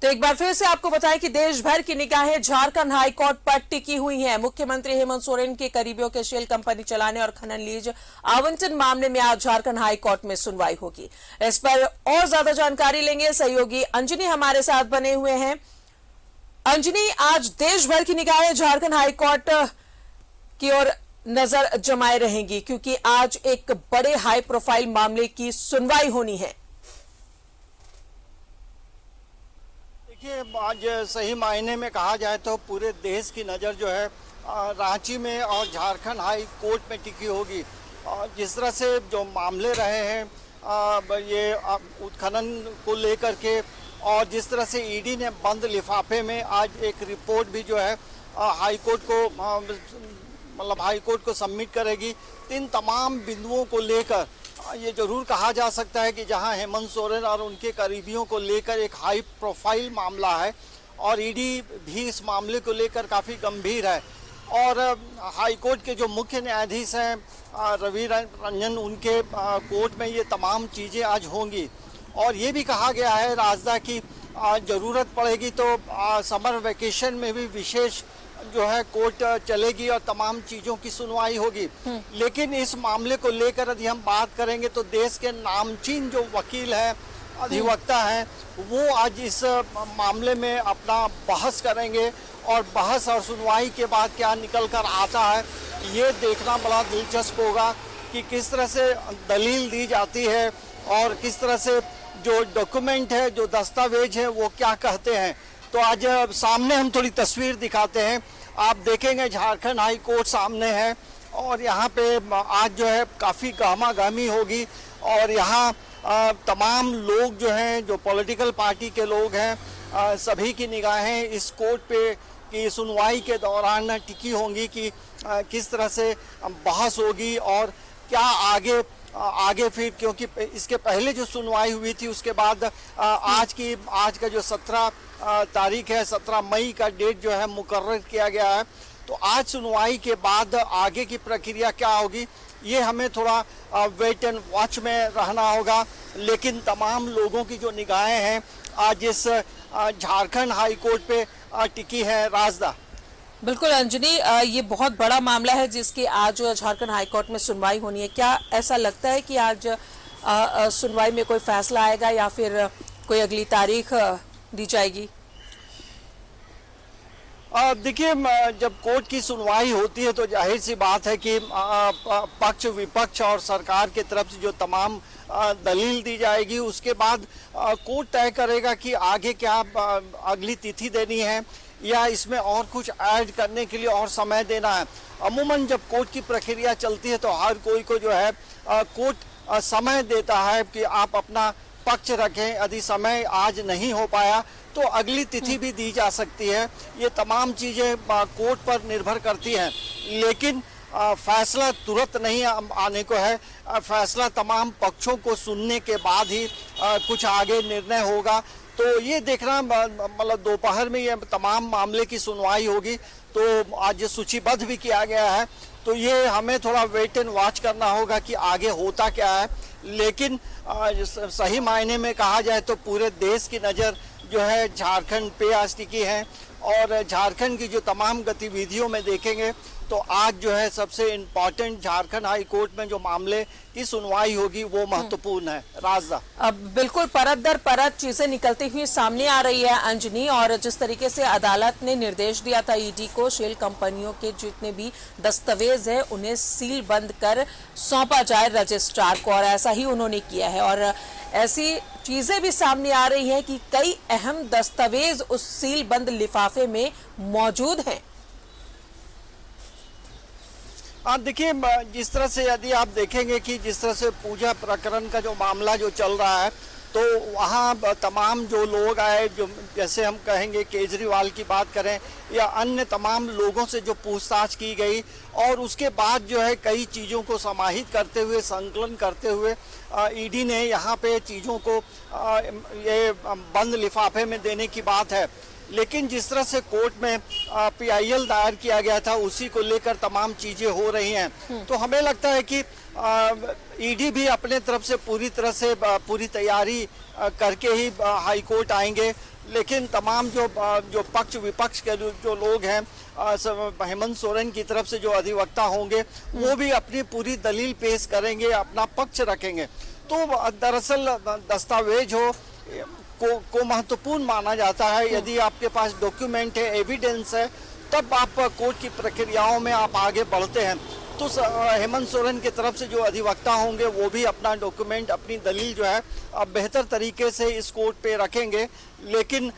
तो एक बार फिर से आपको बताएं कि देश भर की निगाहें झारखंड हाईकोर्ट पर टिकी हुई हैं। मुख्यमंत्री हेमंत सोरेन के करीबियों के शेल कंपनी चलाने और खनन लीज आवंटन मामले में आज झारखंड हाईकोर्ट में सुनवाई होगी। इस पर और ज्यादा जानकारी लेंगे, सहयोगी अंजनी हमारे साथ बने हुए हैं। अंजनी, आज देश भर की निगाहें झारखंड हाईकोर्ट की ओर नजर जमाए रहेंगी क्योंकि आज एक बड़े हाई प्रोफाइल मामले की सुनवाई होनी है। देखिए, आज सही मायने में कहा जाए तो पूरे देश की नज़र जो है रांची में और झारखंड हाई कोर्ट में टिकी होगी। जिस तरह से जो मामले रहे हैं ये उत्खनन को लेकर के, और जिस तरह से ईडी ने बंद लिफाफे में आज एक रिपोर्ट भी जो है हाई कोर्ट को सबमिट करेगी। इन तमाम बिंदुओं को लेकर ये जरूर कहा जा सकता है कि जहां हेमंत सोरेन और उनके करीबियों को लेकर एक हाई प्रोफाइल मामला है और ईडी भी इस मामले को लेकर काफ़ी गंभीर है, और हाई कोर्ट के जो मुख्य न्यायाधीश हैं रवि रंजन, उनके कोर्ट में ये तमाम चीज़ें आज होंगी। और ये भी कहा गया है राजदा की ज़रूरत पड़ेगी तो समर वेकेशन में भी विशेष जो है कोर्ट चलेगी और तमाम चीजों की सुनवाई होगी। लेकिन इस मामले को लेकर यदि हम बात करेंगे तो देश के नामचीन जो वकील हैं, अधिवक्ता हैं, वो आज इस मामले में अपना बहस करेंगे और बहस और सुनवाई के बाद क्या निकल कर आता है ये देखना बड़ा दिलचस्प होगा कि किस तरह से दलील दी जाती है और किस तरह से जो डॉक्यूमेंट है, जो दस्तावेज है, वो क्या कहते हैं। तो आज सामने हम थोड़ी तस्वीर दिखाते हैं। आप देखेंगे झारखंड हाई कोर्ट सामने है और यहाँ पे आज जो है काफ़ी गहमा गहमी होगी और यहाँ तमाम लोग जो हैं, जो पॉलिटिकल पार्टी के लोग हैं, सभी की निगाहें इस कोर्ट पे की सुनवाई के दौरान टिकी होंगी कि किस तरह से बहस होगी और क्या आगे फिर, क्योंकि इसके पहले जो सुनवाई हुई थी उसके बाद आज का जो 17 तारीख है, 17 मई का डेट जो है मुकर्रर किया गया है। तो आज सुनवाई के बाद आगे की प्रक्रिया क्या होगी ये हमें थोड़ा वेट एंड वॉच में रहना होगा। लेकिन तमाम लोगों की जो निगाहें हैं आज इस झारखंड हाई कोर्ट पे टिकी है। राजदा, बिल्कुल अंजनी, ये बहुत बड़ा मामला है जिसकी आज झारखंड हाईकोर्ट में सुनवाई होनी है। क्या ऐसा लगता है कि आज सुनवाई में कोई फैसला आएगा या फिर कोई अगली तारीख दी जाएगी? देखिए, जब कोर्ट की सुनवाई होती है तो जाहिर सी बात है कि पक्ष विपक्ष और सरकार की तरफ से जो तमाम दलील दी जाएगी उसके बाद कोर्ट तय करेगा कि आगे क्या अगली तिथि देनी है या इसमें और कुछ ऐड करने के लिए और समय देना है। अमूमन जब कोर्ट की प्रक्रिया चलती है तो हर कोई को जो है कोर्ट समय देता है कि आप अपना पक्ष रखें। यदि समय आज नहीं हो पाया तो अगली तिथि भी दी जा सकती है। ये तमाम चीज़ें कोर्ट पर निर्भर करती हैं, लेकिन फैसला तुरंत नहीं आने को है। फैसला तमाम पक्षों को सुनने के बाद ही कुछ आगे निर्णय होगा। तो ये देखना, मतलब दोपहर में ये तमाम मामले की सुनवाई होगी तो आज सूचीबद्ध भी किया गया है। तो ये हमें थोड़ा वेट एंड वॉच करना होगा कि आगे होता क्या है। लेकिन सही मायने में कहा जाए तो पूरे देश की नज़र जो है झारखंड पे आज टिकी है और झारखंड की जो तमाम गतिविधियों में देखेंगे तो आज जो है सबसे इम्पोर्टेंट झारखंड हाई कोर्ट में जो मामले की सुनवाई होगी वो महत्वपूर्ण है। राजदा, अब बिल्कुल परत दर परत चीजें निकलती हुई सामने आ रही है अंजनी, और जिस तरीके से अदालत ने निर्देश दिया था ईडी को शेल कंपनियों के जितने भी दस्तावेज है उन्हें सील बंद कर सौंपा जाए रजिस्ट्रार को, और ऐसा ही उन्होंने किया है। और ऐसी चीजें भी सामने आ रही है कि कई अहम दस्तावेज उस सील बंद लिफाफे में मौजूद हैं। देखिए, जिस तरह से यदि आप देखेंगे कि जिस तरह से पूजा प्रकरण का जो मामला जो चल रहा है तो वहाँ तमाम जो लोग आए, जो जैसे हम कहेंगे केजरीवाल की बात करें या अन्य तमाम लोगों से जो पूछताछ की गई और उसके बाद जो है कई चीज़ों को समाहित करते हुए, संकलन करते हुए ईडी ने यहाँ पे चीज़ों को ये बंद लिफाफे में देने की बात है। लेकिन जिस तरह से कोर्ट में PIL दायर किया गया था उसी को लेकर तमाम चीजें हो रही हैं। तो हमें लगता है कि ईडी भी अपने तरफ से पूरी तैयारी करके ही हाई कोर्ट आएंगे। लेकिन तमाम जो पक्ष विपक्ष के जो लोग हैं, हेमंत सोरेन की तरफ से जो अधिवक्ता होंगे वो भी अपनी पूरी दलील पेश करेंगे, अपना पक्ष रखेंगे। तो दरअसल दस्तावेज को महत्वपूर्ण माना जाता है। यदि आपके पास डॉक्यूमेंट है, एविडेंस है, तब आप कोर्ट की प्रक्रियाओं में आप आगे बढ़ते हैं। तो हेमंत सोरेन की तरफ से जो अधिवक्ता होंगे वो भी अपना डॉक्यूमेंट, अपनी दलील जो है बेहतर तरीके से इस कोर्ट पे रखेंगे। लेकिन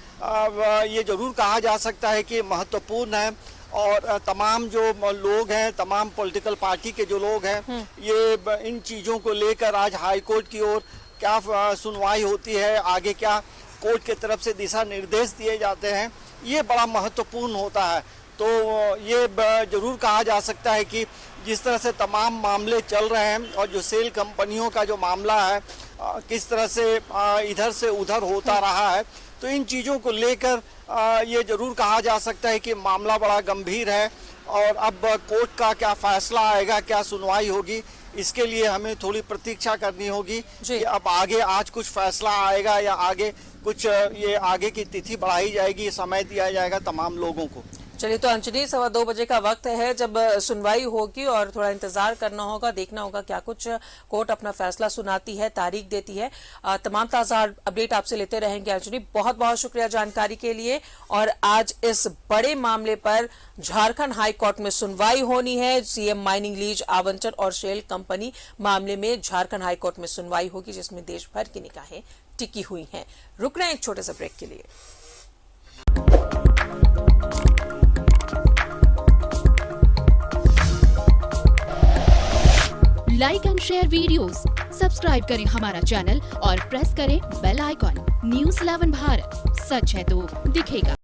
ये जरूर कहा जा सकता है कि महत्वपूर्ण है और तमाम जो लोग हैं, तमाम पॉलिटिकल पार्टी के जो लोग हैं, ये इन चीज़ों को लेकर आज हाई कोर्ट की ओर क्या सुनवाई होती है, आगे क्या कोर्ट की तरफ से दिशा निर्देश दिए जाते हैं, ये बड़ा महत्वपूर्ण होता है। तो ये जरूर कहा जा सकता है कि जिस तरह से तमाम मामले चल रहे हैं और जो सेल कंपनियों का जो मामला है किस तरह से इधर से उधर होता रहा है, तो इन चीज़ों को लेकर ये जरूर कहा जा सकता है कि मामला बड़ा गंभीर है। और अब कोर्ट का क्या फैसला आएगा, क्या सुनवाई होगी, इसके लिए हमें थोड़ी प्रतीक्षा करनी होगी कि अब आगे आज कुछ फैसला आएगा या आगे कुछ ये आगे की तिथि बढ़ाई जाएगी, समय दिया जाएगा तमाम लोगों को। चलिए, तो अंजनी 2:15 बजे का वक्त है जब सुनवाई होगी और थोड़ा इंतजार करना होगा, देखना होगा क्या कुछ कोर्ट अपना फैसला सुनाती है, तारीख देती है। तमाम ताजा अपडेट आपसे लेते रहेंगे अंजनी। बहुत बहुत शुक्रिया जानकारी के लिए। और आज इस बड़े मामले पर झारखंड हाई कोर्ट में सुनवाई होनी है। सीएम माइनिंग लीज आवंटन और शेल कंपनी मामले में झारखंड हाई कोर्ट में सुनवाई होगी, जिसमें देश भर की निगाहें टिकी हुई हैं। रुक रहे हैं एक छोटे से ब्रेक के लिए। Like and share videos, subscribe करें हमारा चैनल और प्रेस करें बेल आइकॉन। न्यूज़ 11 भारत, सच है तो दिखेगा।